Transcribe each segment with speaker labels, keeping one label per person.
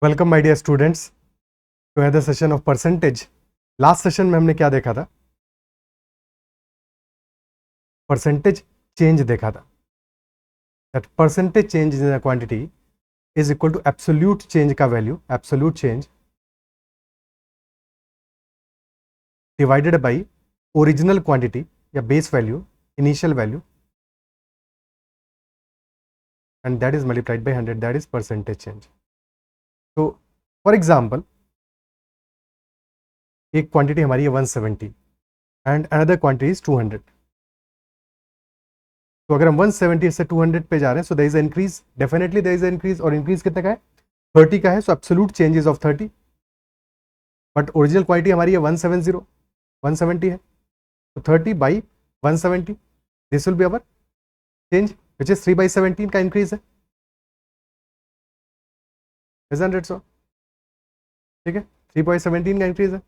Speaker 1: Welcome my dear students to another session of percentage. Last session में हमने क्या देखा था? परसेंटेज चेंज देखा था। That percentage change in a quantity is equal to absolute change का value, absolute change divided by original quantity या base value, initial value, and that is multiplied by 100, that is percentage change. तो for example एक quantity हमारी है 170 and another quantity is 200। तो अगर हम 170 से 200 पे जा रहे हैं, so there is increase, definitely there is increase. और इंक्रीज कितने का है? 30 का है। So absolute changes of 30, but original quantity हमारी है 170, 170 है। तो 30 by 170, this will be our change which is 3/17 का इंक्रीज है, इजंट इट सो? ठीक है, 3/17 का इंक्रीज है।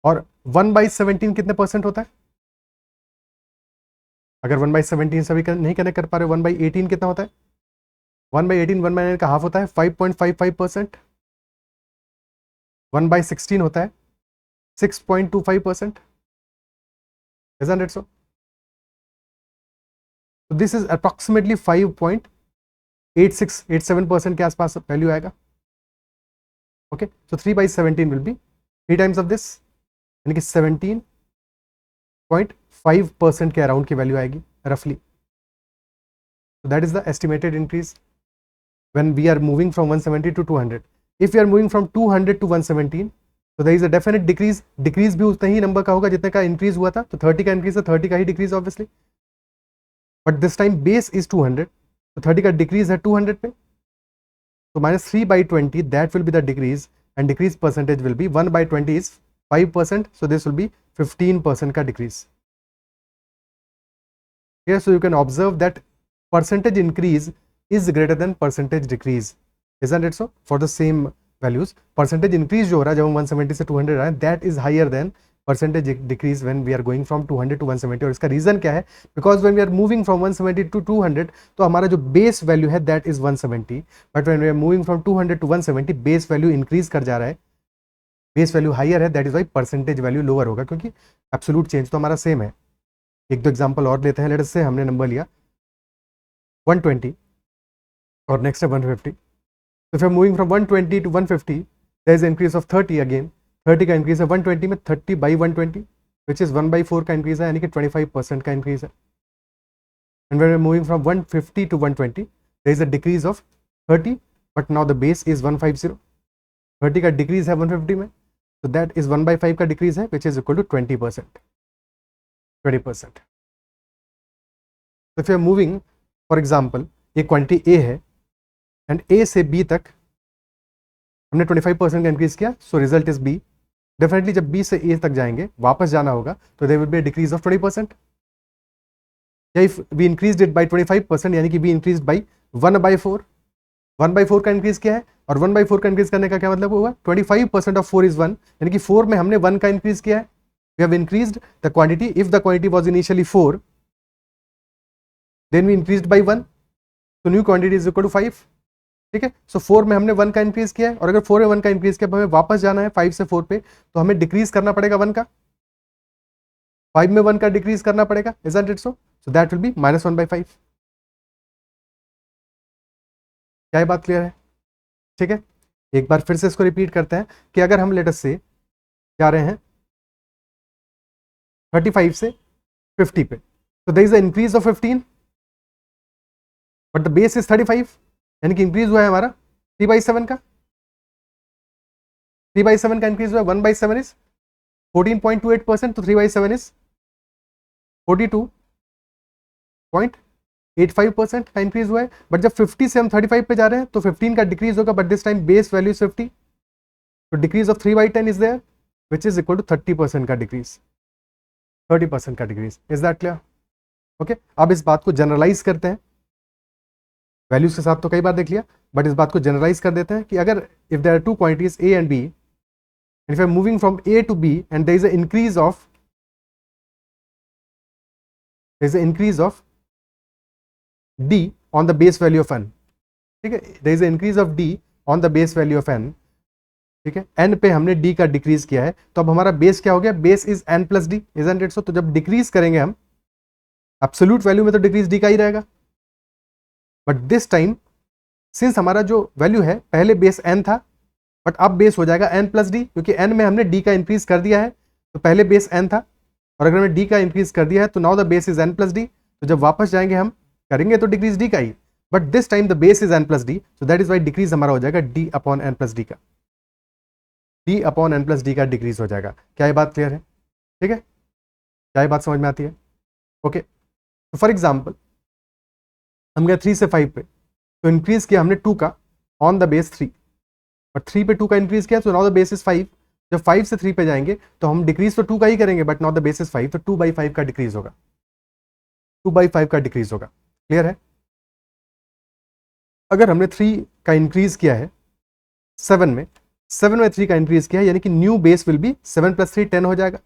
Speaker 1: और 1/17 कितने परसेंट होता है? अगर 1/17 सभी नहीं कनेक्ट कर पा रहे, 1/18 कितना होता है? 1/18 1/9 का हाफ होता है, 5.55%। 1/16 होता है 6.25%, isn't it so? So this is approximately 5.8687% के आसपास वैल्यू आएगा। Okay, so 3/17 will be 3 times of this, यानी कि 17.5% के अराउंड की वैल्यू आएगी रफली। So that is the estimated increase when we are moving from 170 to 200. If we are moving from 200 to 117, so there is a definite decrease. Decrease भी उतना ही number का होगा जितने का इंक्रीज हुआ था। तो 30 का इंक्रीज है, 30 का ही decrease obviously, but this time base is 200, तो 30 का डिक्रीज है 200 पे। तो -3/20 that will be the decrease, and decrease percentage will be 1/20 is 5%, so this will be 15% का decrease. Here so you can observe that percentage increase is greater than percentage decrease, isn't it so? For the same values, percentage increase जो हो रहा है जब हम 170 से 200 आए, that is higher than percentage decrease when we are going from 200 to 170। और इसका रीजन क्या है? Because when we are moving from 170 to 200, तो हमारा जो बेस वैल्यू है that is 170, but when we are moving from 200 to 170, base value increase कर जा रहा है, बेस वैल्यू हाइयर है, that is why percentage value lower होगा, क्योंकि एब्सोल्यूट चेंज तो हमारा सेम है। एक दो एग्जांपल और लेते हैं। लेट अस से हमने नंबर लिया 120 और नेक्स्ट है 150। तो फिर moving from 120 to 150, there is increase of 30 again. 30 का इंक्रीज है 120 में, 30/120 विच इज 1/4 का इंक्रीज है, यानी कि 25% का इंक्रीज है। And when we are moving from 150 to 120, there is a decrease of 30, but now the base is 150। 30 का डिक्रीज है 150 में, तो दैट इज 1/5 का डिक्रीज है, विच इज इक्वल टू 20%। 20%। तो फिर मूविंग, फॉर एग्जाम्पल एक क्वांटिटी ए है एंड ए से बी तक हमने 25% का इंक्रीज किया, so result is B. Definitely जब बी से ए तक जाएंगे, वापस जाना होगा, तो there will be a decrease of 20%। या if we increase it by 25%, यानी कि वी इंक्रीज बाय 1/4। 1/4 का इंक्रीज किया है, और 1/4 का इंक्रीज करने का क्या मतलब हुआ? 25% ऑफ 4 इज 1, यानी कि 4 में हमने 1 का इंक्रीज किया है। We have increased the quantity. If the quantity was initially 4, then we increased by 1, तो new quantity is equal to 5। ठीक है, सो 4 में हमने 1 का इंक्रीज किया है, और अगर 4 में 1 का इंक्रीज किया, हमें वापस जाना है 5 से 4 पे, तो हमें डिक्रीज करना पड़ेगा 1 का। 5 में 1 का डिक्रीज करना पड़ेगा, isn't it so? So that will be -1/5। क्या ये बात क्लियर है? ठीक है, एक बार फिर से इसको रिपीट करते हैं कि अगर हम लेट अस से जा रहे हैं 35 से 50 पे, तो there is a increase of 15, but the base is 35, यानी कि इंक्रीज हुआ है हमारा 3/7 का। 3/7 का इंक्रीज हुआ है, 1/7 इज 14.28%, तो 3/7 इज 42.85% का इंक्रीज हुआ है। बट जब 50 से हम 35 पे जा रहे हैं, तो 15 का डिक्रीज होगा, but this time base value is 50, तो decrease of 3/10 is there, which is equal to 30% का डिक्रीज। 30% का decrease. Is that clear? Okay, अब इस बात को जनरलाइज करते हैं। वैल्यूज के साथ तो कई बार देख लिया, बट इस बात को जनरलाइज कर देते हैं कि अगर if there are two quantities A and B, and if I am moving from A to B, and there is a increase of d on the base value of n। ठीक है, there is an increase of d on the base value of n, ठीक है, n पे हमने d का decrease किया है, तो अब हमारा बेस क्या हो गया, base is n plus D, isn't it so? तो जब डिक्रीज करेंगे हम एब्सोल्यूट वैल्यू में तो डिक्रीज d का ही रहेगा, बट दिस टाइम सिंस हमारा जो वैल्यू है पहले बेस n था, बट अब बेस हो जाएगा n प्लस डी, क्योंकि n में हमने d का इंक्रीज कर दिया है, तो पहले बेस n था और अगर हमने d का इंक्रीज कर दिया है तो now the base is n plus D, तो जब वापस जाएंगे हम करेंगे तो डिक्रीज d का ही, but this time the base is n plus D, so that is why decrease हमारा हो जाएगा d upon n plus D का, d upon n plus D का डिक्रीज हो जाएगा। क्या ये बात क्लियर है? ठीक है, क्या ये बात समझ में आती है? ओके, तो फॉर एग्जाम्पल हम गए 3 से 5 पे, तो इंक्रीज किया हमने 2 का ऑन द बेस 3, और 3 पे 2 का इंक्रीज किया, तो नाउ द बेस इज 5। जब 5 से 3 पे जाएंगे तो हम डिक्रीज तो 2 का ही करेंगे, but now the base is 5, तो 2/5 का डिक्रीज होगा, 2/5 का डिक्रीज होगा। क्लियर है? अगर हमने 3 का इंक्रीज किया है 7 में, 7 में 3 का इंक्रीज किया है, यानी कि न्यू बेस विल बी 7 + 3 10 हो जाएगा,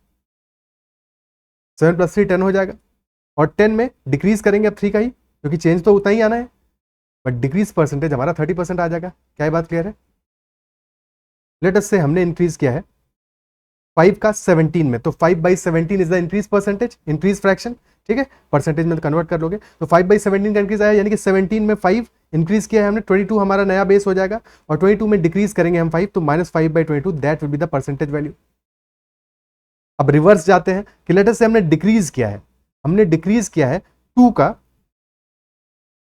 Speaker 1: 7 + 3 10 हो जाएगा, और 10 में डिक्रीज करेंगे अब 3 का ही, क्योंकि चेंज तो उतना ही आना है, बट डिक्रीज परसेंटेज हमारा 30% आ जाएगा। क्या ये बात क्लियर है? लेट अस से हमने इंक्रीज किया है 5 का 17 में, तो 5/17 is the increase percentage, increase fraction, ठीक है, परसेंटेज में कन्वर्ट कर लोगे तो 5/17 का इंक्रीज आया, यानी कि 17 में 5 इंक्रीज किया है हमने, 22 हमारा नया बेस हो जाएगा, और 22 में डिक्रीज करेंगे हम 5, तो -5/22 that will be the percentage value. अब रिवर्स जाते हैं कि लेट अस से हमने डिक्रीज किया है, हमने डिक्रीज किया है 2 का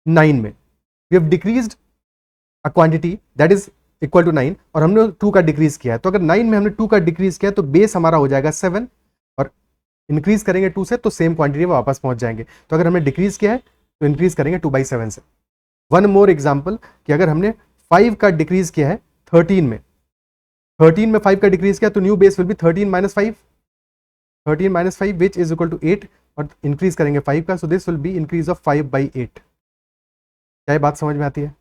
Speaker 1: 9 में, we have decreased a quantity that is equal to 9, और हमने 2 का डिक्रीज किया है, तो अगर 9 में हमने 2 का डिक्रीज किया तो बेस हमारा हो जाएगा 7, और इंक्रीज करेंगे 2 से तो सेम क्वांटिटी में वापस पहुंच जाएंगे। तो अगर हमने डिक्रीज किया है तो इंक्रीज करेंगे 2/7 से। वन मोर एग्जाम्पल कि अगर हमने 5 का डिक्रीज किया है 13 में, 13 में 5 का डिक्रीज किया तो new base will be 13 - 5, 13 - 5 which is equal to 8, और इंक्रीज करेंगे 5 का, so this will be increase of 5/8। क्या ये बात समझ में आती है?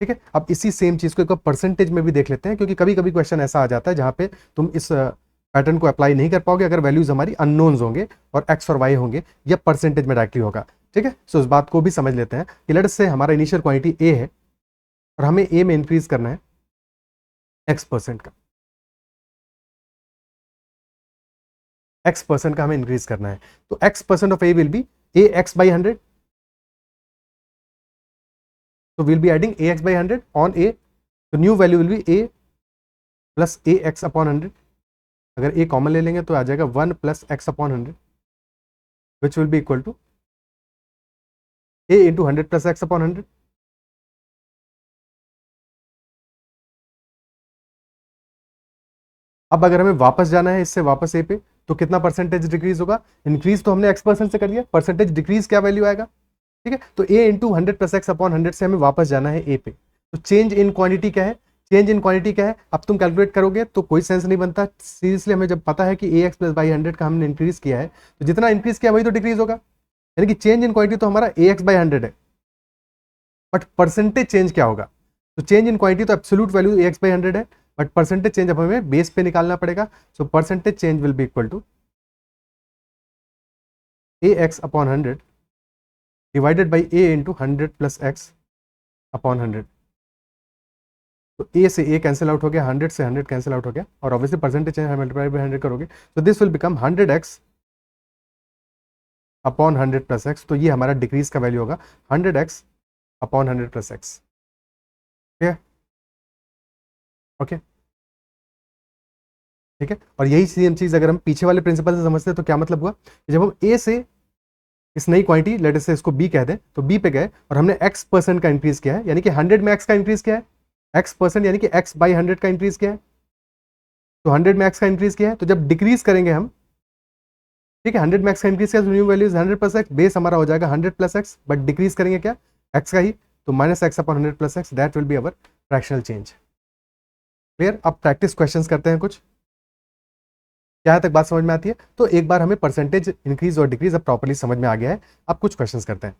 Speaker 1: ठीक है, अब इसी सेम चीज को एक परसेंटेज में भी देख लेते हैं, क्योंकि कभी कभी क्वेश्चन ऐसा आ जाता है जहां पे तुम इस पैटर्न को अप्लाई नहीं कर पाओगे अगर वैल्यूज हमारी अननोन्स होंगे और एक्स और वाई होंगे, या परसेंटेज में डायरेक्टली होगा। ठीक है, सो इस बात को भी समझ लेते हैं कि लेट से हमारा इनिशियल क्वांटिटी ए है और हमें ए में इंक्रीज करना है x% का, x% का हमें इंक्रीज करना है, तो x% of A will be ax/100, so we'll be adding ax/100 on a, so new value will be a plus ax/100। अगर a कॉमन ले लेंगे तो आ जाएगा 1 + x/100 which will be equal to a into 100 plus x/100। अब अगर हमें वापस जाना है इससे वापस a पे, तो कितना परसेंटेज डिक्रीज होगा? इंक्रीज तो हमने x% से कर दिया, परसेंटेज डिक्रीज क्या वैल्यू आएगा? ठीक है, तो a into 100 plus x/100 से हमें वापस जाना है a पे, तो चेंज इन क्वांटिटी क्या है? चेंज इन क्वांटिटी क्या है? अब तुम कैलकुलेट करोगे तो कोई सेंस नहीं बनता, सीरियसली हमें जब पता है कि ax + 100 का हमने इंक्रीज किया है, तो जितना इंक्रीज किया वही तो डिक्रीज होगा, यानी कि चेंज इन क्वांटिटी तो हमारा ax/100 है, बट परसेंटेज चेंज क्या होगा? तो चेंज इन क्वांटिटी तो एब्सोल्यूट वैल्यू ax/100 है, बट परसेंटेज चेंज अब हमें बेस पे निकालना पड़ेगा, so percentage change will be equal to ax/100 divided by a into 100 + x/100। तो a से a कैंसिल आउट हो गया, 100 से 100 कैंसिल आउट हो गया, और obviously percentage change multiply by 100 करोगे तो this will become 100x/100 + x, तो ये हमारा डिक्रीज का वैल्यू होगा 100x/100 + x। ठीक है, ओके, ठीक है, और यही सेम चीज अगर हम पीछे वाले प्रिंसिपल से समझते हैं तो क्या मतलब हुआ कि जब हम a से इस नई क्वांटिटी लेट से इसको b कह दें, तो b पे गए और हमने x% का इंक्रीज किया है, यानी कि 100 में x का इंक्रीज किया है, x% यानी कि x/100 का इंक्रीज किया है, तो 100 में x का इंक्रीज किया है, तो जब डिक्रीज करेंगे हम, ठीक है, 100 में x का इंक्रीज किया तो new value is 100 + x, base हमारा हो जाएगा 100 + x, बट डिक्रीज करेंगे क्या? x का ही, तो -x/100 + x, that will be our fractional change. Clear? अब प्रैक्टिस क्वेश्चंस करते हैं कुछ, क्या तक बात समझ में आती है? तो एक बार हमें परसेंटेज इंक्रीज और डिक्रीज अब प्रॉपर्ली समझ में आ गया है, अब कुछ क्वेश्चंस करते हैं।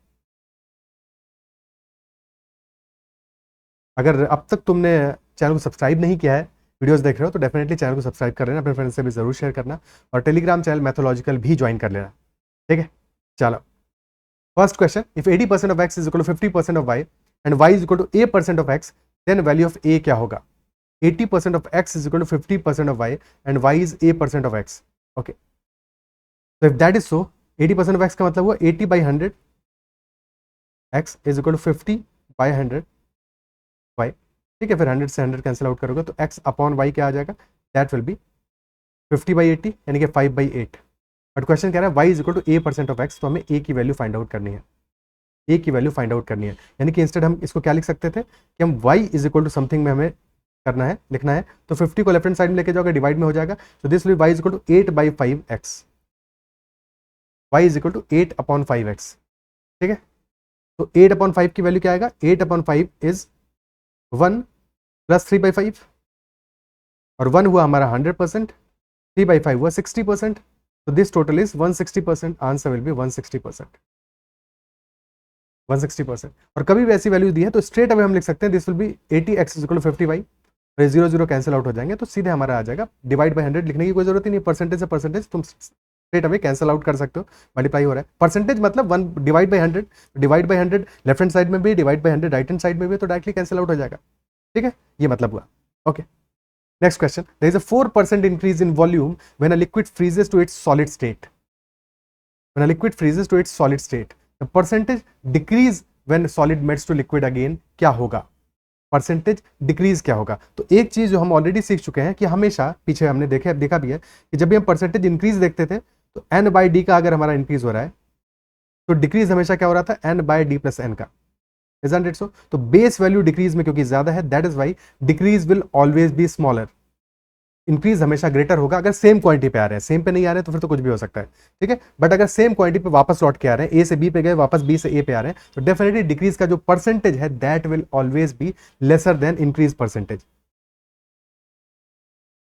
Speaker 1: अगर अब तक तुमने चैनल को सब्सक्राइब नहीं किया है, वीडियोस देख रहे हो, तो डेफिनेटली चैनल को सब्सक्राइब कर लेना, अपने फ्रेंड्स से भी जरूर शेयर करना, और टेलीग्राम चैनल मैथोलॉजिकल भी ज्वाइन कर लेना। ठीक है, चलो first question, if 80% of x is equal to 50% of y and y is equal to a% of x, then value of A क्या होगा, 80% of x is equal to 50% of y and y is a% of x. Okay, तो if that is so 80% of x का मतलब हुआ 80 by 100 x is equal to 50 by 100 y. ठीक है, फिर 100 से 100 कैंसिल आउट करोगे तो x अपॉन y क्या आ जाएगा, दैट विल बी 50 by 80 यानी कि 5 by 8. बट क्वेश्चन कह रहा है y is equal to a% of x, तो हमें a की वैल्यू फाइंड आउट करनी है, a की वैल्यू फाइंड आउट करनी है. यानी कि इंस्टेड हम इसको क्या लिख सकते थे कि हम y is equal to something में हमें करना है, लिखना है, तो 50 को लेफ्ट हैंड साइड में लेके जाओगे, डिवाइड में हो जाएगा, तो this will y is equal to 8 by 5x, y is equal to 8 upon 5x. ठीक है, तो 8 अपॉन 5 की वैल्यू क्या आएगा, 8 अपॉन 5 इज 1 प्लस 3 by 5, और 1 हुआ हमारा 100%, 3 by 5 हुआ 60%, तो this total is 160%. Answer will B 160%. 160%. और कभी भी ऐसी वैल्यू दी है तो स्ट्रेट अवे हम लिख सकते हैं this will be 80x is equal to 50y, और 0 0 कैंसिल आउट हो जाएंगे, तो सीधे हमारा आ जाएगा. डिवाइड बाय 100 लिखने की कोई जरूरत ही नहीं, परसेंटेज से परसेंटेज तुम स्ट्रेट अवे कैंसिल आउट कर सकते हो, मल्टीप्लाई हो रहा है. परसेंटेज मतलब 1 divide by 100, divide by 100 left hand side में भी, divide by 100 right hand side में भी, तो डायरेक्टली कैंसिल आउट हो जाएगा. ठीक है, ये मतलब हुआ. Okay, next question. There is a 4% increase in volume when a liquid freezes to its solid state. When a liquid freezes to its solid state, the percentage decrease when solid melts to liquid again क्या होगा, percentage decrease क्या होगा. तो एक चीज जो हम already सीख चुके हैं कि हमेशा पीछे हमने देखा भी है कि जब भी हम परसेंटेज इंक्रीज देखते थे तो n बाई डी का अगर हमारा इंक्रीज हो रहा है तो डिक्रीज हमेशा क्या हो रहा था, n by d plus n का. Isn't it so? तो बेस वैल्यू डिक्रीज में क्योंकि ज्यादा है, that is why decrease will always be smaller. Increase हमेशा ग्रेटर होगा अगर सेम क्वांटिटी पे आ रहे हैं, सेम पे नहीं आ रहे हैं तो फिर तो कुछ भी हो सकता है. ठीक है, बट अगर सेम क्वांटिटी पे वापस लौट के आ रहे हैं, ए से बी पे गए वापस बी से ए पे आ रहे हैं, तो डेफिनेटली डिक्रीज का जो परसेंटेज है that will always be lesser than increase percentage.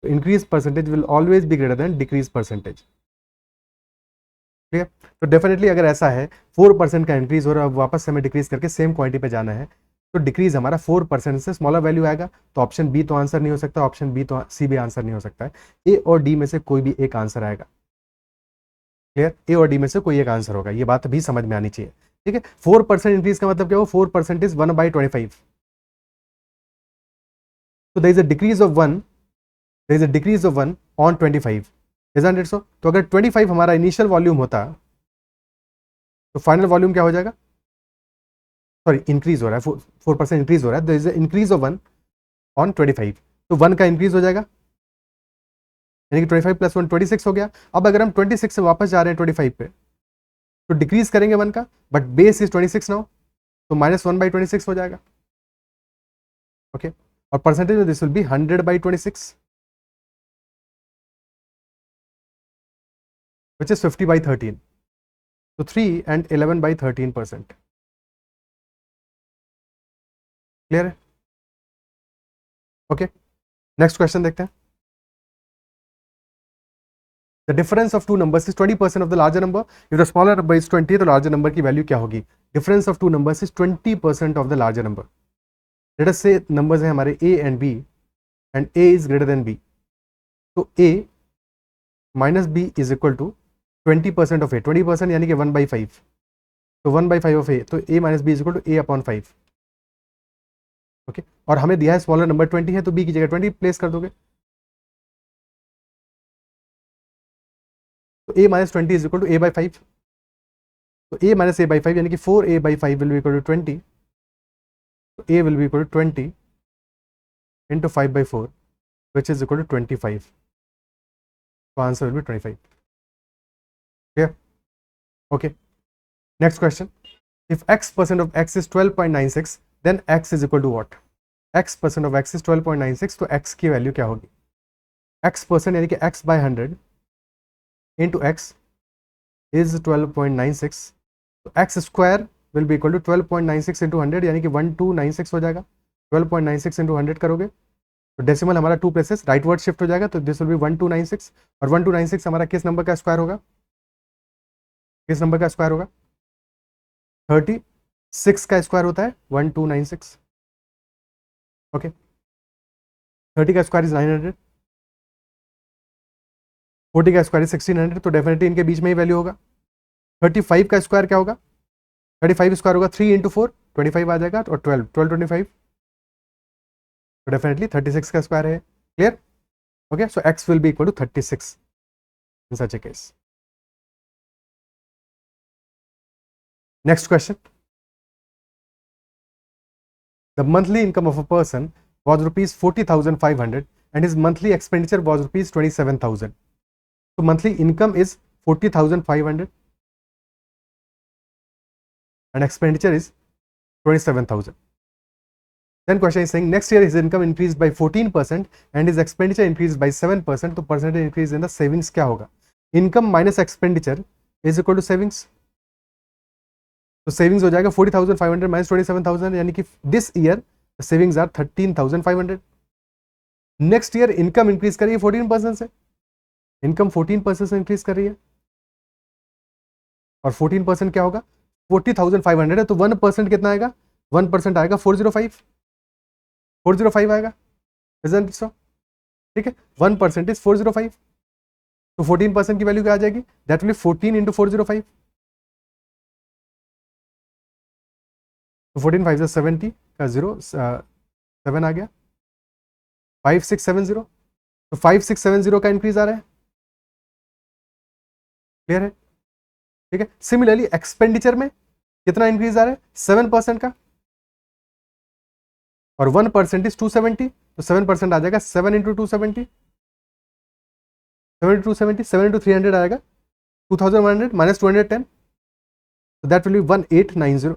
Speaker 1: Increase percentage will always be greater than decrease percentage. ठीक है, तो डेफिनेटली अगर ऐसा है 4% का इंक्रीज हो रहा है, अब वापस से हमें डिक्रीज करके सेम क्वांटिटी पे जाना है, तो डिक्रीज हमारा 4% से स्मॉलर वैल्यू आएगा, तो ऑप्शन बी तो आंसर नहीं हो सकता, ऑप्शन बी तो सी भी आंसर नहीं हो सकता है. ए और डी में से कोई भी एक आंसर आएगा. क्लियर, ए और डी में से कोई एक आंसर होगा, ये बात भी समझ में आनी चाहिए. ठीक है, 4% इंक्रीज का मतलब क्या हो, 4% इज 1/25, तो there is a decrease of 1, there is a decrease of 1 on 25. Isn't it so? तो अगर 25 हमारा इनिशियल वॉल्यूम होता तो फाइनल वॉल्यूम क्या हो जाएगा, सॉरी इंक्रीज हो रहा है, 4% इंक्रीज हो रहा है, there is increase of 1 on 25, तो 1 का इंक्रीज हो जाएगा, यानी कि 25 प्लस 1 26 हो गया. अब अगर हम 26 से वापस जा रहे हैं 25 पे तो डिक्रीज करेंगे 1 का, बट बेस इज 26 नाउ, तो -1/26 हो जाएगा. ओके, और परसेंटेज में this will B 100/26 which is 50/13. So 3 and 11/13%. Clear है. ओके, नेक्स्ट क्वेश्चन देखते हैं. The difference of two numbers is 20% of the larger number. If the smaller number is 20, तो larger number की वैल्यू क्या होगी. Difference of two numbers is 20% of the larger number. Let us से numbers हैं हमारे a and b and a is greater then b, तो a minus b is equal to 20% of a, 20% यानी कि 1/5, तो 1/5 ऑफ a, तो a minus b is equal to a upon 5. Okay, और हमें दिया है स्मॉलर नंबर 20 है, तो b की जगह 20 प्लेस कर दोगे, तो a minus 20 is equal to a/5, तो a माइनस a/5 यानी कि 4a/5 will be equal to 20, तो a will be equal to 20 into 5/4 which is equal to 25, तो answer will be 25. Clear. Okay, next question. If x% of x is 12.96, then x is equal to what. x% of x is 12.96, तो x की value क्या होगी. x% यानी कि x/100 into x is 12.96, तो x square will be equal to 12.96 into 100, यानी कि 1296 हो जाएगा. 12.96 इंटू 100 करोगे तो डेसिमल हमारा 2 प्लेसेस राइट वर्ड शिफ्ट हो जाएगा, तो दिस विल बी 1296, और 1296 हमारा किस नंबर का स्क्वायर होगा, किस नंबर का स्क्वायर होगा, 36 का स्क्वायर होता है 1296. ओके, 30 का स्क्वायर इज 900, 40 का स्क्वायर इज 1600, तो डेफिनेटली इनके बीच में ही वैल्यू होगा. 35 का स्क्वायर क्या होगा, 35 स्क्वायर होगा 3 इंटू 4, 25 आ जाएगा, और 12 25 तो डेफिनेटली 36 का स्क्वायर है. Clear? Okay, so x will be equal to 36 in such a case. Next question. The monthly income of a person was rupees 40,500 and his monthly expenditure was rupees 27,000. So monthly income is 40,500 and expenditure is 27,000. Then question is saying next year his income increased by 14% and his expenditure increased by 7%. तो percentage increase in the savings क्या होगा? Income minus expenditure is equal to savings. तो savings हो जाएगा 40,500 minus 27,000, यानी कि this year savings are 13,500. Next year income increase कर रही है 14% से, इनकम 14% से इंक्रीज कर रही है और 14% क्या होगा? 40,500 है तो 1% कितना आएगा? 1% आएगा 405 आएगा. इजंट इट सो? ठीक है, 1% इज 405, तो 14% की वैल्यू क्या आ जाएगी? That will be 14 into 405. तो 14 5 से 70 का 7 आ गया, 5670. तो 5670 का इंक्रीज आ रहा है. क्लियर है? ठीक है. सिमिलरली एक्सपेंडिचर में कितना इंक्रीज आ रहा है? 7% का, और 1% इज 270, तो 7% आ जाएगा 7 इंटू 270, 7 इंटू 270, 7 इंटू 300 आएगा 2100 माइनस 210, तो दैट विल बी 1890.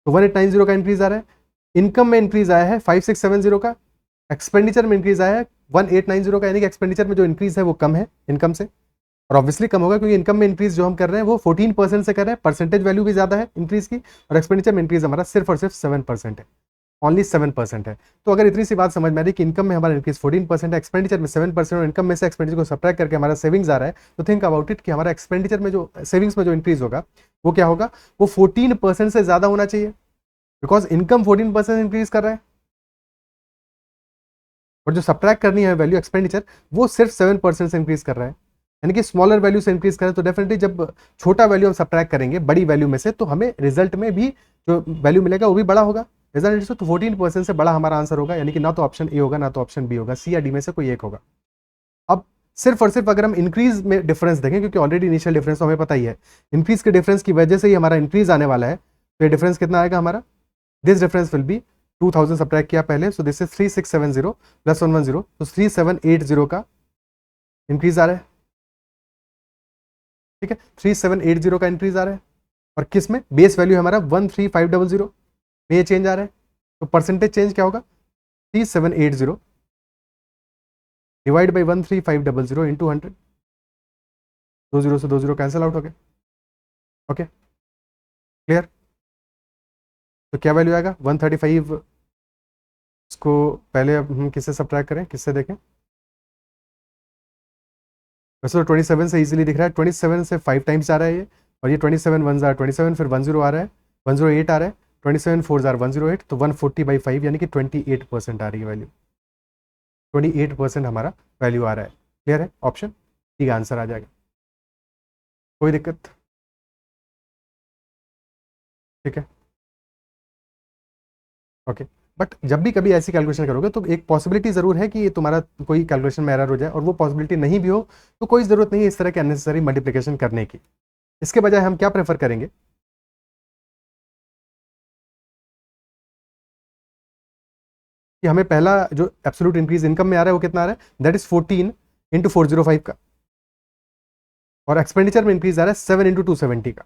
Speaker 1: तो 1890 का इंक्रीज आ रहा है. इनकम में इंक्रीज आया है 5670 का, एक्सपेंडिचर में इंक्रीज आया है 1890 का, यानी कि एक्सपेंडिचर में जो इंक्रीज है वो कम है इनकम से, और ऑब्वियसली कम होगा क्योंकि इनकम में इंक्रीज जो हम कर रहे हैं वो 14% से कर रहे हैं, परसेंटेज वैल्यू भी ज्यादा है इंक्रीज की, और एक्सपेंडिचर में इंक्रीज हमारा सिर्फ और सिर्फ 7% है, ओनली 7% है. तो अगर इतनी सी बात समझ में आ रही कि इनकम में हमारा इंक्रीज 14% है, एक्सपेंडिचर में 7%, और इनकम में से एक्सपेंडिचर को सब्ट्रैक्ट करके हमारा सेविंग्स आ रहा है, तो थिंक अबाउट इट कि हमारा एक्सपेंडिचर में जो सेविंग्स में जो इंक्रीज होगा वो क्या होगा? वो 14% से ज्यादा होना चाहिए, बिकॉज इनकम 14% इंक्रीज कर रहा है और जो सब्ट्रैक्ट करनी है वैल्यू एक्सपेंडिचर वो सिर्फ 7% से इंक्रीज कर रहा है, यानी कि स्मॉलर वैल्यू से इंक्रीज करें. तो डेफिनेटली जब छोटा वैल्यू हम सब्ट्रैक्ट करेंगे बड़ी वैल्यू में से, तो हमें रिजल्ट में भी जो वैल्यू मिलेगा वो भी बड़ा होगा. तो 14% से बड़ा हमारा आंसर होगा, यानी कि ना तो ऑप्शन ए होगा ना तो ऑप्शन बी होगा, सी या डी में से कोई एक होगा. अब सिर्फ और सिर्फ अगर हम इंक्रीज में डिफरेंस देखें, क्योंकि ऑलरेडी इनिशियल डिफरेंस तो हमें पता ही है, इंक्रीज के डिफरेंस की वजह से ही हमारा इंक्रीज आने वाला है, तो ये डिफरेंस कितना आएगा हमारा? This difference will be 2000 subtract किया पहले, सो दिस इज 3670 प्लस 110, तो 3780 का इंक्रीज आ रहा है. ठीक है, 3780 का इंक्रीज आ रहा है, और किस में? बेस वैल्यू हमारा 13500 में ये चेंज आ रहा है, तो परसेंटेज चेंज क्या होगा? 3780 डिवाइड बाई 13500 इंटू 100, 20 से 20 कैंसिल आउट हो गए. Okay, clear? तो क्या वैल्यू आएगा? 135. इसको पहले अब हम किससे सब्ट्रैक्ट करें, किससे देखें? वैसे तो 27 से इजीली दिख रहा है, 27 से 5 टाइम्स आ रहा है ये, और ये 27 1 जार 27, फिर 10 आ रहा है, 108 आ रहा है, 27 4 जार 108, तो 140/5 यानी कि 28% आ रही है वैल्यू. 28% हमारा वैल्यू आ रहा है. क्लियर है? ऑप्शन ठीक आंसर आ जाएगा, कोई दिक्कत? ठीक है, ओके. बट जब भी कभी ऐसी कैलकुलेशन करोगे तो एक पॉसिबिलिटी जरूर है कि तुम्हारा कोई कैलकुलेशन में एरर हो जाए, और वो पॉसिबिलिटी नहीं भी हो तो कोई ज़रूरत नहीं है इस तरह के अननेसेसरी मल्टीप्लिकेशन करने की. इसके बजाय हम क्या प्रेफर करेंगे कि हमें पहला जो एब्सोल्यूट इंक्रीज इनकम में आ रहा है वो कितना आ रहा है? दैट इज 14 इंटू 405 का, और एक्सपेंडिचर में इंक्रीज आ रहा है 7 इंटू 270 का.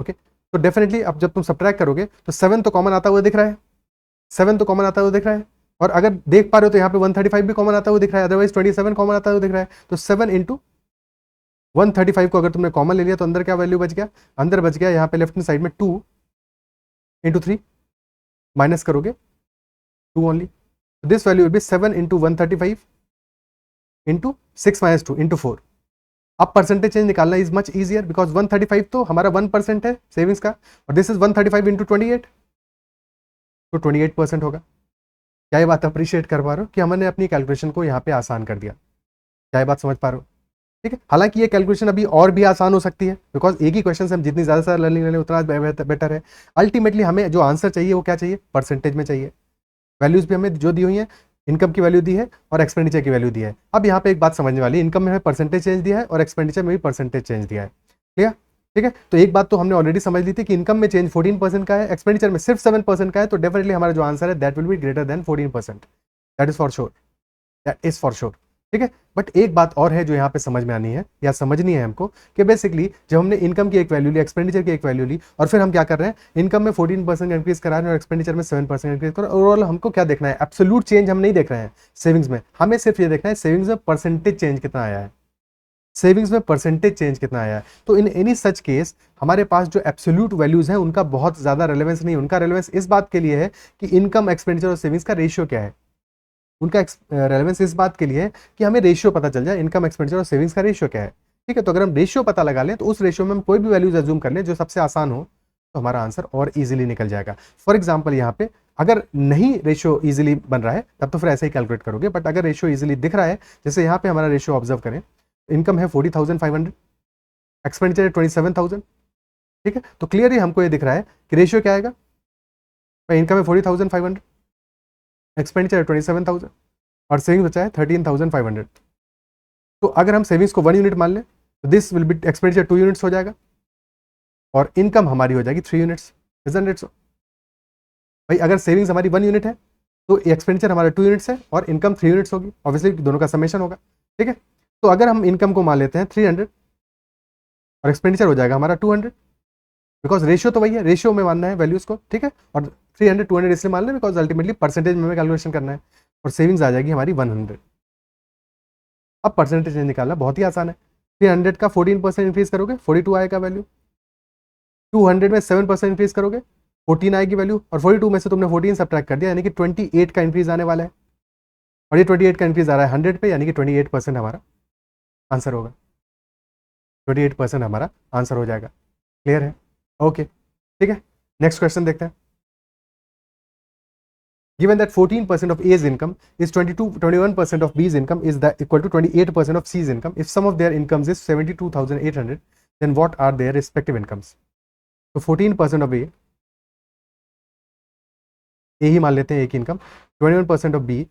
Speaker 1: ओके, तो डेफिनेटली अब जब तुम सब्ट्रैक्ट करोगे तो 7 तो कॉमन आता हुआ दिख रहा है, 7 तो कॉमन आता हुआ दिख रहा है, और अगर देख पा रहे हो तो यहाँ पे 135 भी कॉमन आता हुआ दिख रहा है, अदरवाइज 27 कॉमन आता हुआ दिख रहा है. तो 7 इंटू 135 को अगर तुमने कॉमन ले लिया तो अंदर क्या वैल्यू बच गया? अंदर बच गया यहाँ पे लेफ्ट हैंड साइड में 2 इंटू 3, माइनस करोगे 2 only, this value will be 7 into 135 into 6 minus 2 into 4. अब परसेंटेज चेंज निकालना इज मच इजियर, बिकॉज 135 तो हमारा 1% है सेविंग्स का, और दिस इज 135 इंटू 28, तो 28% होगा. क्या ये बात अप्रिशिएट कर पा रहे हो कि हमने अपनी कैलकुलेशन को यहाँ पे आसान कर दिया? क्या ये बात समझ पा रहे हो? ठीक है। हालांकि ये कैलकुलेशन अभी और भी आसान हो सकती है, बिकॉज एक ही क्वेश्चन से हम जितनी ज़्यादा सारा लर्निंग ले लें उतना बेटर है। अल्टीमेटली हमें जो आंसर चाहिए वो क्या चाहिए, परसेंटेज में चाहिए। वैल्यूज भी हमें जो दी हुई है, इनकम की वैल्यू दी है और एक्सपेंडिचर की वैल्यू दी है। अब यहाँ पे एक बात समझने वाली, इनकम में हमें परसेंटेज चेंज दिया है और एक्सपेंडिचर में भी परसेंटेज चेंज दिया है। क्लियर? ठीक है। तो एक बात तो हमने ऑलरेडी समझ ली थी कि इनकम में चेंज 14% का है, एक्सपेंडिचर में सिर्फ 7% का है, तो डेफिनेटली हमारा जो आंसर है that will be greater than 14%। That is for sure, that is for sure. ठीक है। बट एक बात और है जो यहाँ पे समझ में आनी है या समझनी है हमको, कि बेसिकली जब हमने इनकम की एक वैल्यू ली, एक्सपेंडिचर की एक वैल्यू ली, और फिर हम क्या कर रहे हैं, इनकम में 14% इंक्रीज करा रहे हैं और एक्सपेंडिचर में 7% इंक्रीज कर रहे हैं। ओवरऑल हमको क्या देखना है, एब्सोल्यूट चेंज हम नहीं देख रहे हैं सेविंग्स में, हमें सिर्फ ये देखना है सेविंग्स में परसेंटेज चेंज कितना आया है, सेविंग्स में परसेंटेज चेंज कितना आया है। तो इन एनी सच केस हमारे पास जो एब्सोल्यूट वैल्यूज हैं उनका बहुत ज्यादा रेलेवेंस नहीं, उनका रेलेवेंस इस बात के लिए है कि इनकम, एक्सपेंडिचर और सेविंग्स का रेशियो क्या है। उनका रेलेवेंस इस बात के लिए है कि हमें रेशियो पता चल जाए, इनकम, एक्सपेंडिचर और सेविंग्स का रेशियो क्या है। ठीक है। तो अगर हम रेशियो पता लगा लें तो उस रेशियो में हम कोई भी वैल्यूज एज्यूम कर लें जो सबसे आसान हो, तो हमारा आंसर और इजीली निकल जाएगा। फॉर एग्जांपल यहाँ पे अगर नहीं रेशियो इजीली बन रहा है तब तो फिर ऐसे ही कैलकुलेट करोगे, बट अगर रेशियो इजीली दिख रहा है, जैसे यहाँ पे हमारा रेशियो ऑब्जर्व करें, इनकम है 40,500, एक्सपेंडिचर है 27,000। ठीक है। तो क्लियरली हमको ये दिख रहा है कि रेशियो क्या आएगा, इनकम है 40,500, एक्सपेंडिचर है 27,000 और सेविंग्स बचा है 13,500। तो अगर हम सेविंग्स को 1 यूनिट मान लें तो this will B expenditure 2 units हो जाएगा और इनकम हमारी हो जाएगी 3 यूनिट्स। इजंट इट सो? भाई अगर सेविंग्स हमारी 1 यूनिट है तो एक्सपेंडिचर हमारा 2 यूनिट्स है और इनकम 3 यूनिट्स होगी, ऑब्वियसली दोनों का समेशन होगा। ठीक है। तो अगर हम इनकम को मान लेते हैं 300 और एक्सपेंडिचर हो जाएगा हमारा 200, बिकॉज रेशियो तो वही है, रेशियो में मानना है वैल्यूज को। ठीक है। और 300 200 इसलिए मान लें बिकॉज अल्टीमेटली परसेंटेज में हमें कैलकुलेशन करना है, और सेविंग्स आ जाएगी हमारी 100। अब परसेंटेज निकालना बहुत ही आसान है। 300 का 14% इंक्रीज करोगे 42 आएगा वैल्यू, 200 में 7% इंक्रीज करोगे 14 आएगी वैल्यू, और 42 में से तुमने 14 सब्ट्रैक्ट कर दिया, यानी कि 28 का इंक्रीज आने वाला है। और ये 28 का इंक्रीज आ रहा है 100 पे, यानी कि 28% हमारा आंसर होगा, 28% हमारा आंसर हो जाएगा। क्लियर है? ओके। ठीक है। नेक्स्ट क्वेश्चन देखते हैं। Given that 14% of A's income is 21% of B's income is equal to 28% of C's income. If sum of their incomes is 72,800, then what are their respective incomes? तो 14% of A ही मान लेते हैं, A की income, 21% of B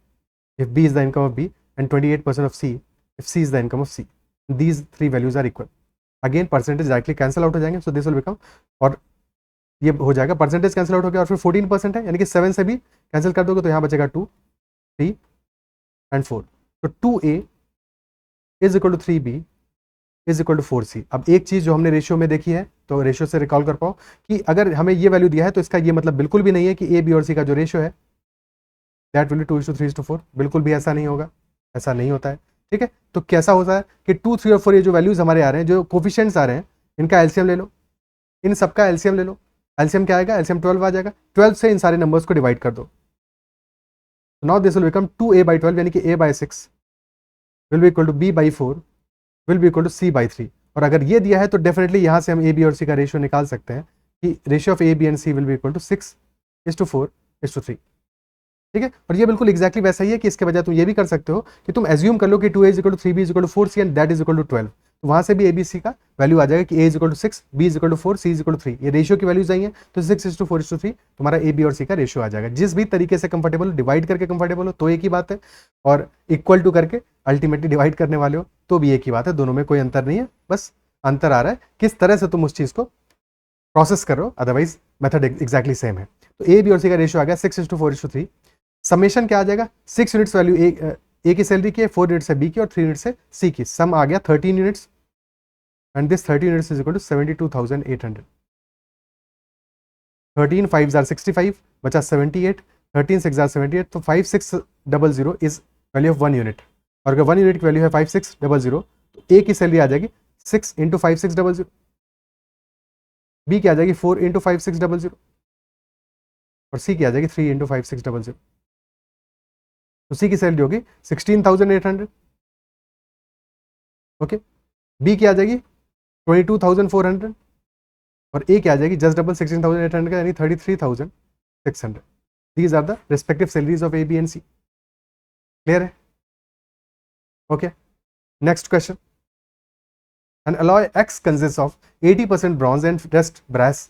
Speaker 1: if B is the income of B, and 28% of C if C is the income of C. These three values are equal. Again percentage directly cancel out हो जाएंगे, so this will become, और ये हो जाएगा, percentage cancel out हो गया और फिर 14% है, यानी कि 7 से भी कैंसिल कर दोगे तो यहाँ बचेगा 2, 3 एंड 4। तो 2A is equal to 3B is equal to 4C। अब एक चीज जो हमने रेशियो में देखी है, तो रेशियो से रिकॉल कर पाओ कि अगर हमें ये वैल्यू दिया है तो इसका ये मतलब बिल्कुल भी नहीं है कि A, B और C का जो रेशियो है दैट विल बी 2:3:4, बिल्कुल भी ऐसा नहीं होगा, ऐसा नहीं होता है। ठीक है। तो कैसा होता है कि 2, 3 और 4 ये जो वैल्यूज हमारे आ रहे हैं, जो कोफिशिएंट्स आ रहे हैं, इनका एलसीएम ले लो, इन सबका एलसीएम ले लो। एलसीएम क्या आएगा, एलसीएम 12 आ जाएगा, 12 से इन सारे नंबर्स को डिवाइड कर दो। Now this will become 2A/12, यानी कि A/6 will be equal to B/4 will be equal to C/3। और अगर ये दिया है तो डेफिनेटली यहाँ से हम A, B और C का रेशियो निकाल सकते हैं कि ratio of A, B and C will be equal to 6:4:3। ठीक है। और ये बिल्कुल एक्जैक्टली वैसा ही है कि इसके बजाय तुम ये भी कर सकते हो कि तुम एज्यूम कर लो कि 2A = 3B = 4C and that is equal to 12। तो वहां से भी ABC का वैल्यू आ जाएगा कि A = 6, B = 4, C = 3। ये रेशियो की वैल्यूज आई हैं, तो 6:4:3 तुम्हारा A, B और C का रेशियो आ जाएगा। जिस भी तरीके से कंफर्टेबल हो, डिवाइड करके कंफर्टेबल हो तो एक ही बात है, और इक्वल टू करके अल्टीमेटली डिवाइड करने वाले हो तो भी एक ही बात है, दोनों में कोई अंतर नहीं है। बस अंतर आ रहा है किस तरह से तुम उस चीज को प्रोसेस कर रहे हो, अदरवाइज मेथड एग्जैक्टली सेम है। तो A, B और C का रेशियो आ गया 6:4:3। समेशन क्या आ जाएगा, 6 यूनिट्स वैल्यू ए की सैलरी की है, 4 यूनिट्स है बी की और 3 यूनिट्स है सी की, सम आ गया 13 units, and this 13 units is equal to 72,800। 13 5s are 65, बचा 78, 13 6s are 78, तो 5600 इज वैल्यू ऑफ 1 यूनिट। और अगर 1 यूनिट की वैल्यू है 5600 तो ए की सैलरी आ जाएगी 6 × 5600, बी की आ जाएगी 4 × 5600 और सी की आ जाएगी 3 × 5600। तो सी की सैलरी होगी 16,800। ओके। बी की आ जाएगी 22,400 और ए की आ जाएगी जस्ट डबल 16,800 का, यानी 33,600। These are the respective salaries of A, B and C. Clear है? Okay. Next question. An alloy X consists of 80% bronze and rest brass.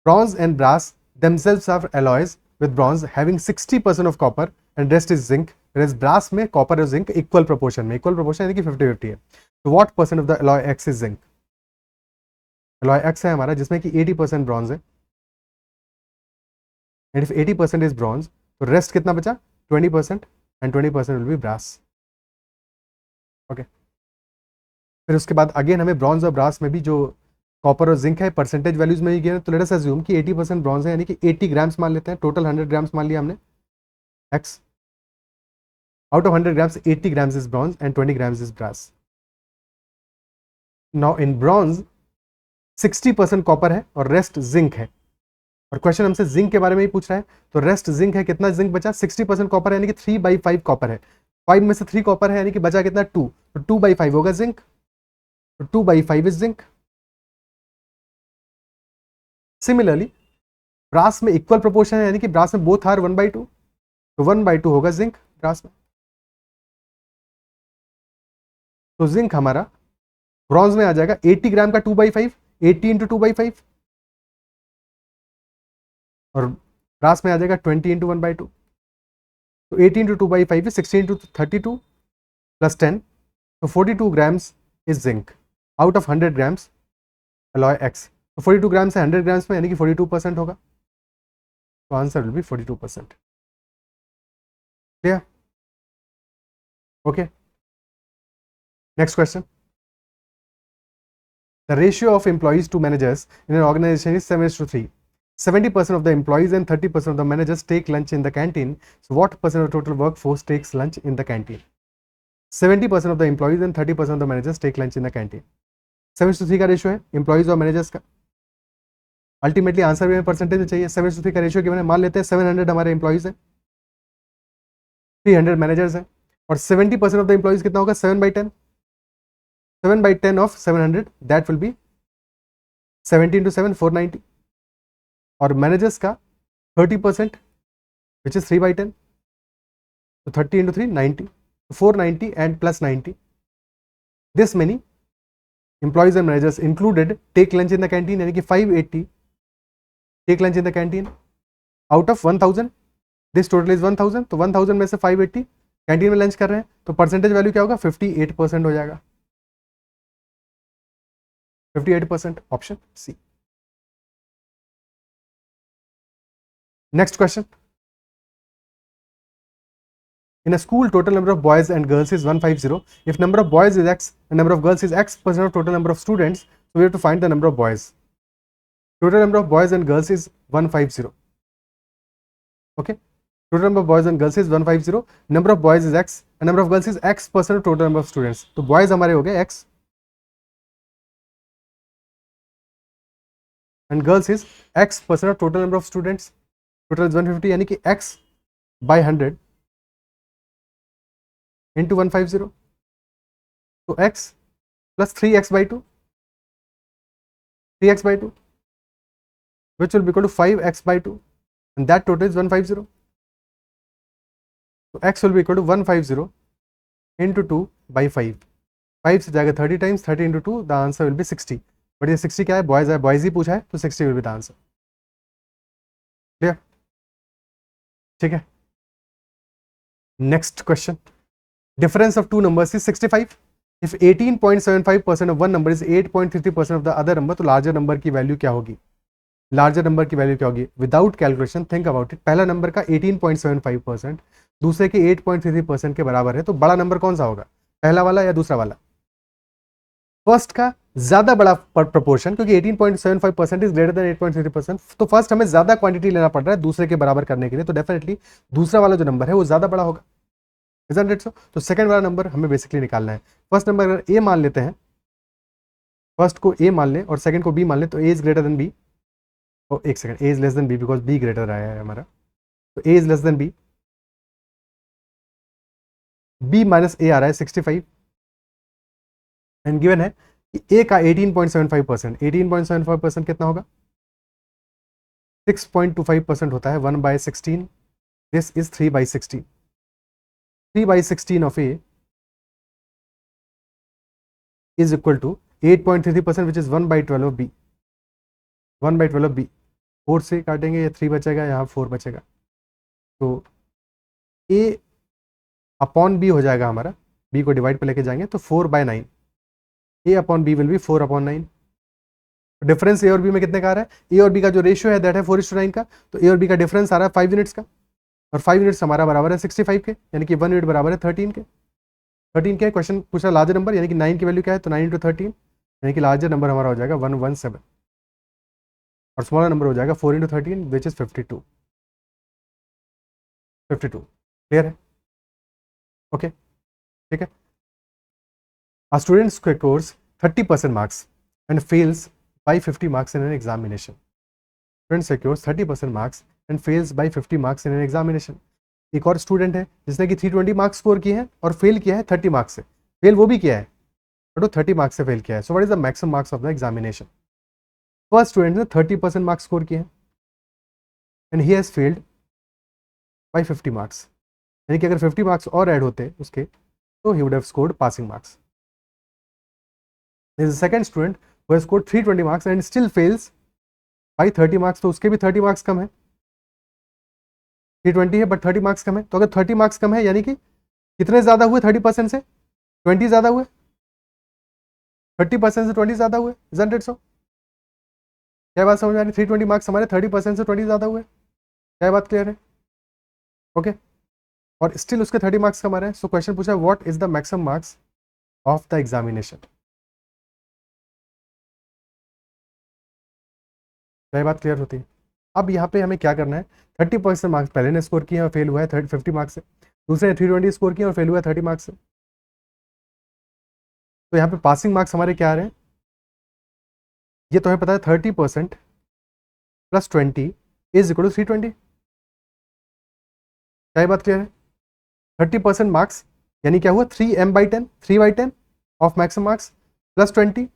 Speaker 1: Bronze and brass themselves are alloys, with bronze having 60% of copper and rest is zinc, whereas brass में copper और zinc equal proportion में, equal proportion यानी कि 50-50 है. So what percent of the alloy X is zinc? Alloy X है हमारा जिसमें कि 80% bronze है, and if 80% is bronze, तो rest कितना बचा? 20%, and 20% will be brass. Okay. फिर उसके बाद अगेन हमें ब्रॉन्ज और ब्रास में भी जो कॉपर और जिंक है परसेंटेज वैल्यूज में ही गिवन, तो लेट अस अज्यूम कि 80% ब्रॉन्ज है, यानी कि 80 ग्राम्स मान लेते हैं, टोटल 100 ग्राम्स मान लिया हमने x. Out of 100 grams 80 grams is bronze and 20 grams is brass. Now in bronze 60% copper है और रेस्ट जिंक है, और क्वेश्चन हमसे जिंक के बारे में ही पूछ रहा है, तो रेस्ट जिंक है. कितना जिंक बचा? 60% कॉपर है, यानी कि 3/5 कॉपर है, 5 में से 3 कॉपर है, यानी कि बचा कितना? 2, तो 2/5 होगा जिंक, तो 2/5 इज जिंक. सिमिलरली ब्रास में इक्वल प्रोपोर्शन है, यानी कि ब्रास में बोथ आर 1/2, तो 1/2 होगा जिंक ब्रास में. तो जिंक हमारा ब्रॉन्ज में आ जाएगा 80 ग्राम का 2/5, 80 इंटू 2/5, और ब्रास में आ जाएगा 20 इंटू 1/2. तो 80 इंटू 2/5 is 60 इंटू 32 प्लस 10, तो 42 grams is zinc out of 100 grams alloy x. तो 42 ग्राम से 100 ग्राम्स में, यानी कि 42% होगा, तो answer will B 42%. Clear? Okay, next question. The ratio of employees to managers in an organization is 7:3. 70% of the employees and 30% of the managers take lunch in the canteen. So what percent of total workforce takes lunch in the canteen? 70% of the employees and 30% of the managers take lunch in the canteen. 7:3 का ratio है employees और managers का. Ultimately answer भी percentage में चाहिए. 7:3 का ratio के मान लेते हैं 700 हमारे एम्प्लॉइज हैं, 300 मैनेजर्स हैं, और 70% ऑफ द एम्प्लॉइज कितना होगा? 7/10. 7/10 of 700, that will be 70 into 7, 490. और मैनेजर्स का 30% which is 3/10, so 30 into 3, 90, 490 and plus 90. This many employees and managers included take lunch in the canteen, यानी कि 580 take lunch in the canteen out of 1000. This total is 1000, तो 1000 में से 580 canteen में lunch कर रहे हैं, तो परसेंटेज वैल्यू क्या होगा? 58% हो जाएगा. 58%, option C. Next question. In a school, total number of boys and girls is 150. If number of boys is x and number of girls is x% of total number of students, so we have to find the number of boys. Total number of boys and girls is 150. Okay. Total number of boys and girls is 150. Number of boys is x and number of girls is x% of total number of students. तो boys हमारे हो गए x and girls is x% of total number of students. Total is 150, यानी कि x by 100 into 150. So x plus 3x by 2, 3x by 2, which will be equal to 5x by 2, and that total is 150. So x will be equal to 150 into 2 by 5. 5 से जाएगा 30 times, 30 into 2, the answer will be 60. But ये 60 क्या है? Boys है, boys ही पूछा है, तो 60 will be the answer. Clear? ठीक है. Next question. Difference of two numbers is 65. If 18.75% of one number is 8.33% of the other number, तो larger number की वैल्यू क्या होगी? लार्जर नंबर की वैल्यू क्या होगी? Without calculation think about it. पहला नंबर का 18.75%, दूसरे के 8.33% के बराबर है, तो बड़ा नंबर कौन सा होगा? पहला वाला या दूसरा वाला? फर्स्ट का ज्यादा बड़ा प्रोपोर्शन, क्योंकि 18.75% इज ग्रेटर देन 8.33%, तो फर्स्ट हमें ज्यादा क्वांटिटी लेना पड़ रहा है दूसरे के बराबर करने के लिए, तो डेफिनेटली दूसरा वाला जो नंबर है वो ज्यादा बड़ा होगा. Isn't it so? तो सेकंड वाला नंबर हमें बेसिकली निकालना है. फर्स्ट नंबर अगर ए मान लेते हैं, फर्स्ट को ए मान लें और सेकंड को बी मान लें, तो A is greater than B. और एक second, A is less than B because B greater आया है हमारा, तो A is less than B. B minus A आ रहा है 65, एंड गिवन है कि ए का 18.75%, 18.75% कितना होगा? 6.25% होता है. 1/16, this is 3/16. 3/16 of A is equal to 8.33% which is 1/12 of B, 1/12 of B. 4 से काटेंगे, ये 3 बचेगा, यहाँ 4 बचेगा, तो ए अपॉन बी हो जाएगा हमारा, बी को डिवाइड पे लेके जाएंगे तो 4/9, A upon B will be 4/9। Difference A और बी में कितने का आ रहा है, ए और बी का जो रेशियो है दैट है 4:9 का, तो ए और बी का डिफरेंस आ रहा है 5 यूनिट्स का, और 5 यूनिट्स हमारा बराबर है 65 के, यानी कि 1 यूनिट बराबर है 13 के। 13 के क्वेश्चन पूछा लार्जर नंबर, यानी कि 9 की वैल्यू क्या है, तो 9 × 13, यानी कि लार्जर नंबर हमारा हो जाएगा 117, और स्मॉलर नंबर हो जाएगा 4 × 13 विच इज 52। क्लियर है? ओके, ठीक है। A student scores 30% marks and fails by 50 marks in an examination. Student secures 30% marks and fails by 50 marks in an examination. एक और स्टूडेंट है जिसने कि 320 मार्क्स स्कोर किए हैं और फेल किया है 30 मार्क्स से, फेल वो भी किया है बट वो 30 मार्क्स से फेल किया है। So what is the maximum marks of the examination? First student ने 30% मार्क्स स्कोर किए हैं and he has failed by 50 marks, यानी कि अगर 50 मार्क्स और ऐड होते उसके तो he would have scored passing marks. There is a second student who has scored 320 marks and still fails by 30 marks, तो उसके भी 30 मार्क्स कम है, 320 है बट 30 मार्क्स कम है। तो अगर 30 मार्क्स कम है यानी कि कितने ज्यादा हुए 30% से, 20 ज्यादा हुए, 30% से 20 ज्यादा हुए, isn't it so? क्या बात समझ आ रही? 320 मार्क्स हमारे 30% से 20 ज्यादा हुए, क्या बात क्लियर है? ओके, और स्टिल उसके 30 मार्क्स कम आ रहे हैं। सो क्वेश्चन पूछा what is the maximum marks of the examination? क्या बात क्लियर होती है? अब यहाँ पे हमें क्या करना है, 30% मार्क्स पहले ने स्कोर किए और फेल हुआ है 50 मार्क्स से, दूसरे ने 320 स्कोर किए और फेल हुआ है 30 मार्क्स से। तो यहाँ पे पासिंग मार्क्स हमारे क्या आ रहे हैं, ये तो हमें पता है 30% + 20 इज इक्वल टू 320। क्या बात क्लियर है? 30% मार्क्स यानी क्या हुआ, 3m/10, 3/10 of maximum marks + 20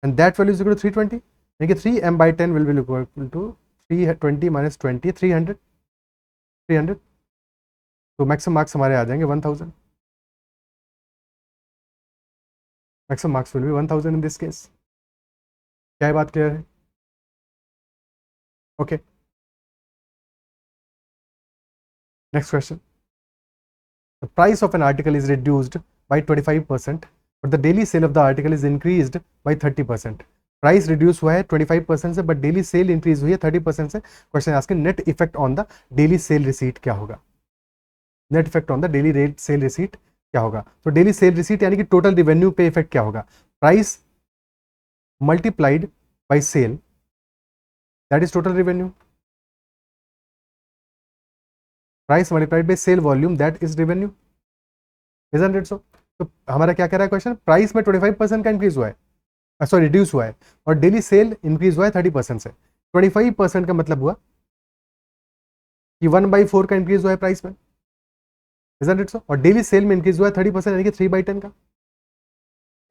Speaker 1: and that value is equal to 320, यानी कि 3m/10 will be equal to 320 - 20, 300। तो मैक्सिमम मार्क्स हमारे आ जाएंगे 1000, maximum marks will be 1000 in this case. क्या बात क्लियर है? Okay, next question. The price of an article is reduced by 25%, but the daily sale of the article is increased by 30%. Price reduce हुआ है 25% से but daily cell increase हुई है 30% से। Question asking net effect on the daily sale receipt क्या होगा? Net effect on the daily rate sale receipt क्या होगा? तो डेली सेल रिसीट यानी कि टोटल रिवेन्यू पे इफेक्ट क्या होगा? Price multiplied by sale, that is total revenue. Price multiplied by sale volume, that is revenue, isn't it so? तो हमारा क्या कह रहा है क्वेश्चन, प्राइस में 25% का इंक्रीज हुआ है, सॉरी रिड्यूस हुआ है, और डेली सेल इंक्रीज हुआ है 30% से। 25% का मतलब हुआ कि 1/4 का इंक्रीज हुआ है प्राइस में, इजंट इट सो? और डेली सेल में इंक्रीज हुआ है 30%, यानी कि 3/10 का,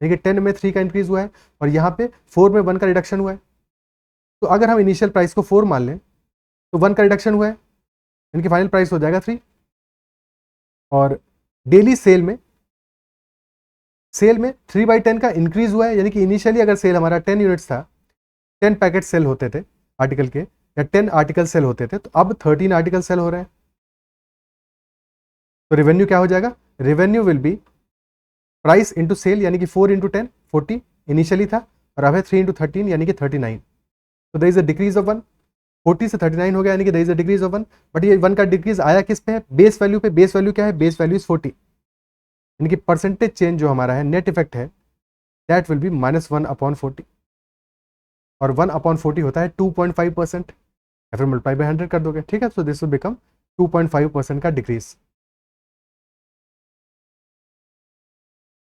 Speaker 1: यानी कि 10 में 3 का इंक्रीज हुआ है और यहाँ पे 4 में 1 का रिडक्शन हुआ है। तो अगर हम इनिशियल प्राइस को 4 मान लें तो 1 का रिडक्शन हुआ है, यानी कि फाइनल प्राइस हो जाएगा 3। और डेली सेल में 3/10 का इंक्रीज हुआ है, यानी कि इनिशियली अगर सेल हमारा 10 यूनिट्स था, 10 पैकेट सेल होते थे आर्टिकल के, या 10 आर्टिकल सेल होते थे, तो अब 13 आर्टिकल सेल हो रहे हैं। तो रेवेन्यू क्या हो जाएगा? Revenue will be price into sale, यानी कि 4 × 10, 40 इनिशियली था, और अब है 3 × 13 यानी कि 39। तो there is a decrease of 1, 40 से 39 हो गया, यानी कि there is a decrease of 1। But ये 1 का डिक्रीज आया किस पे है? बेस वैल्यू पे। बेस वैल्यू क्या है? बेस वैल्यू इज 40, यानी कि परसेंटेज चेंज जो हमारा है, नेट इफेक्ट है, दैट विल बी -1/40, और 1/40 होता है 2.5%, या फिर मल्टीप्लाई बाय 100 कर दोगे, ठीक है? सो दिस विल बिकम 2.5% का डिक्रीज।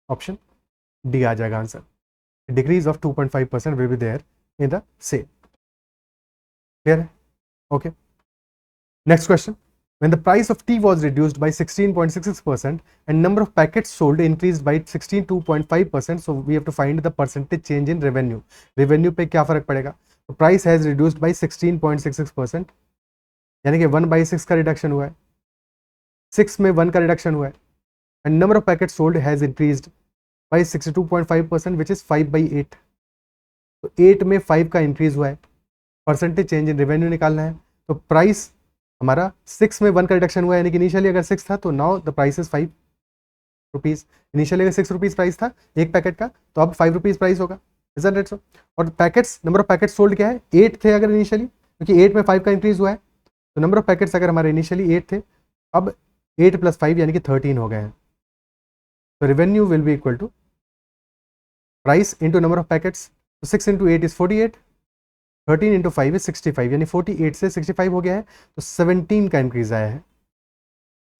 Speaker 1: ऑप्शन डी आ जाएगा answer, decrease of 2.5% will be there in the sale. Clear है? Okay, next question. When the price of tea was reduced by 16.66% and number of packets sold increased by 62.5%, so we have to find the percentage change in revenue. Revenue पे क्या फर्क पड़ेगा? तो price has reduced by 16.66%, यानी कि 1/6 का reduction हुआ है, 6 में 1 का रिडक्शन हुआ है, and number of packets sold has increased by 62.5% which is 5/8। तो 8 में 5 का इंक्रीज हुआ है, परसेंटेज चेंज इन रेवेन्यू निकालना है। तो प्राइस हमारा 6 में 1 का रिडक्शन हुआ है, यानी कि इनिशियली अगर 6 था तो now the price is 5 rupees. Initially अगर 6 रुपीज़ प्राइस था एक पैकेट का, तो अब 5 रुपीज़ प्राइस होगा। Is that so? और packets, number of packets sold क्या है, 8 थे अगर इनिशियली, क्योंकि 8 में 5 का इंक्रीज हुआ है। तो नंबर ऑफ पैकेट्स अगर हमारे इनिशियली 8 थे, अब 8 + 5 यानी कि 13 हो गए हैं। तो revenue will be equal to price into number of packets. तो 6 × 8 इज 48, 13 × 5 इज 65, यानी 48 से 65 हो गया है। तो 17 का इंक्रीज आया है,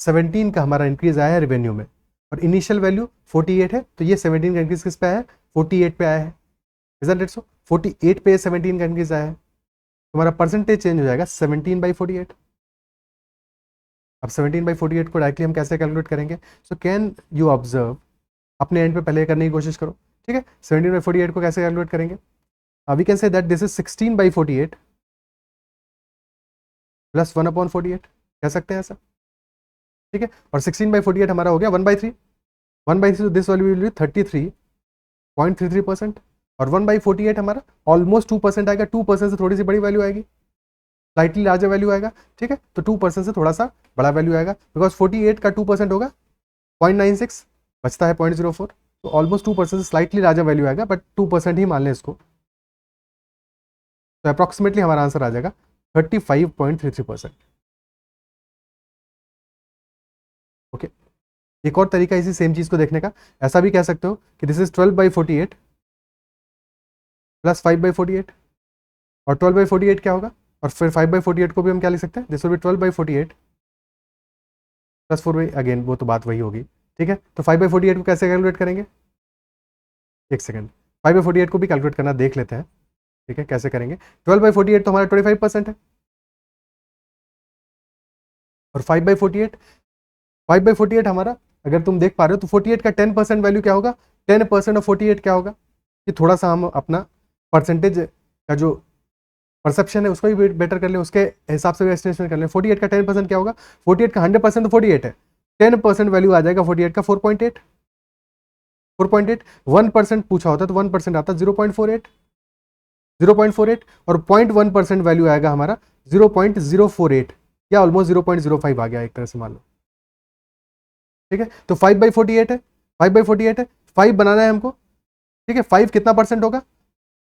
Speaker 1: 17 का हमारा इंक्रीज आया है रेवेन्यू में। और इनिशियल वैल्यू 48 है, तो ये 17 का इंक्रीज किस पे आया है, 48 पे आया है। इज दैट सो? 48 पे 17 का इंक्रीज आया है, तो हमारा परसेंटेज चेंज हो जाएगा 17/48। अब 17/48 को डायरेक्टली हम कैसे कैलकुलेट करेंगे? सो कैन यू ऑब्जर्व, अपने एंड पे पहले करने की कोशिश करो, ठीक है। 17/48 को कैसे कैलकुलेट करेंगे? We can say that this is 16/48 + 1/48, कह सकते हैं ऐसा, ठीक है। और 16/48 हमारा हो गया 1/3, 1/3, तो दिस वैल्यू विल बी 33.33%। और 1/48 हमारा ऑलमोस्ट 2% आएगा, 2% से थोड़ी सी बड़ी वैल्यू आएगी, स्लाइटली लार्जर वैल्यू आएगा, ठीक है। तो 2% से थोड़ा सा बड़ा वैल्यू आएगा, बिकॉज 48 का 2% होगा 0.96, बचता है 0.04, तो ऑलमोस्ट 2% से स्लाइटली लार्जर वैल्यू आएगा, बट 2% ही मान लें इसको। तो अप्रॉक्सीमेटली हमारा आंसर आ जाएगा 35.33%। ओके, एक और तरीका इसी सेम चीज को देखने का, ऐसा भी कह सकते हो कि दिस इज 12/48 + 5/48। और 12/48 क्या होगा, और फिर 5/48 को भी हम क्या लिख सकते हैं, दिस विल बी 12/48 + 4, अगेन वो तो बात वही होगी, ठीक है। तो 5/48 को कैसे कैलकुलेट करेंगे, एक सेकेंड, 5/48 को भी कैलकुलेट करना देख लेते हैं, ठीक है, कैसे करेंगे। 12/48 तो हमारा 25% है, और 5/48 हमारा, अगर तुम देख पा रहे हो, तो 48 का 10% वैल्यू क्या होगा, 10% ऑफ 48 क्या होगा, कि थोड़ा सा हम अपना परसेंटेज का जो परसेप्शन है उसको भी बेटर कर ले, उसके हिसाब से भी एस्टिमेशन कर ले। 48 का 10% क्या होगा, 48 का 100% तो 48 है, 10% वैल्यू आ जाएगा 48 का 4.8, 4.8। 1% पूछा होता तो 1% आता 0.48, 0.48, और 0.1% वैल्यू आएगा हमारा 0.048, या ऑलमोस्ट 0.05 आ गया एक तरह से मान लो, ठीक है। तो 5/48 है, 5/48 है, 5 बनाना है हमको, ठीक है। 5 कितना परसेंट होगा,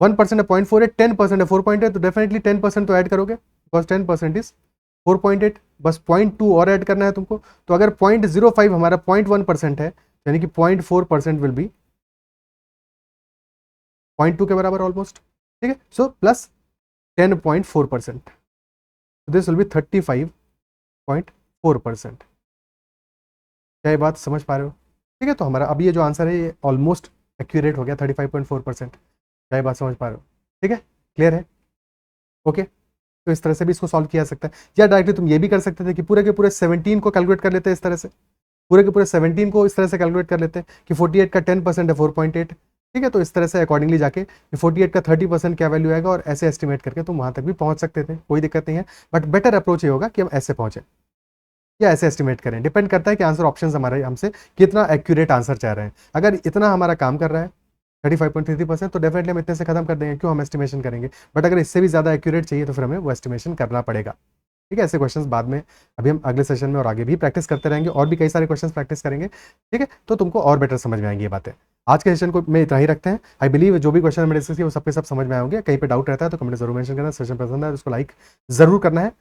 Speaker 1: 1% है 0.48, 10% है 4.8, तो डेफिनेटली 10% तो ऐड करोगे, बिकॉज 10% इज 4.8, बस 0.2 और ऐड करना है तुमको। तो अगर 0.05 हमारा 0.1% है, यानी कि 0.4% विल बी 0.2 के बराबर ऑलमोस्ट, ठीक है। So plus 10.4%, this will B 35.4%। क्या ये बात समझ पा रहे हो, ठीक है। तो हमारा अभी ये जो आंसर है ये ऑलमोस्ट एक्यूरेट हो गया, 35.4%। क्या ये बात समझ पा रहे हो, ठीक है, क्लियर है, ओके। तो इस तरह से भी इसको सॉल्व किया जा सकता है, या डायरेक्टली तुम ये भी कर सकते थे कि पूरे के पूरे 17 को कैलकुलेट कर लेते हैं इस तरह से, पूरे के पूरे 17 को इस तरह से कैलकुलेट कर लेते हैं कि 48 का 10% है 4.8, ठीक है। तो इस तरह से अकॉर्डिंगली जाके 48 का 30% क्या वैल्यू आएगा, और ऐसे एस्टिमेट करके तुम वहां तक भी पहुंच सकते थे, कोई दिक्कत नहीं है। बट बेटर अप्रोच ये होगा कि हम ऐसे पहुंचे या ऐसे एस्टिमेट करें, डिपेंड करता है कि आंसर ऑप्शन हमारे हमसे कितना एक्यूरेट आंसर चाह रहे हैं। अगर इतना हमारा काम कर रहा है 35.33%, तो डेफिनेटली हम इतने से खत्म कर देंगे, क्यों हम एस्टिमेशन करेंगे। बट अगर इससे भी ज़्यादा एक्यूरेट चाहिए तो फिर हमें वो एस्टिमेशन करना पड़ेगा, ठीक है। ऐसे क्वेश्चंस बाद में, अभी हम अगले सेशन में और आगे भी प्रैक्टिस करते रहेंगे, और भी कई सारे क्वेश्चंस प्रैक्टिस करेंगे, ठीक है। तो तुमको और बेटर समझ में आएंगी ये बातें। आज के सेशन को में इतना ही रखते हैं। आई बिलीव जो भी क्वेश्चन मैंने डिस्कस किया वो सबके सब समझ में आए होंगे। कहीं पे डाउट रहता है तो कमेंट जरूर मेंशन करना। सेशन पसंद है तो उसको लाइक जरूर करना है,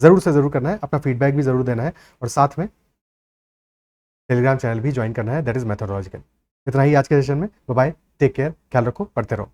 Speaker 1: जरूर से जरूर करना है, अपना फीडबैक भी जरूर देना है, और साथ में टेलीग्राम चैनल भी ज्वाइन करना है, दैट इज मैथोडोलॉजिकल। इतना ही आज के सेशन में, बाय, टेक केयर, ख्याल रखो, पढ़ते रहो।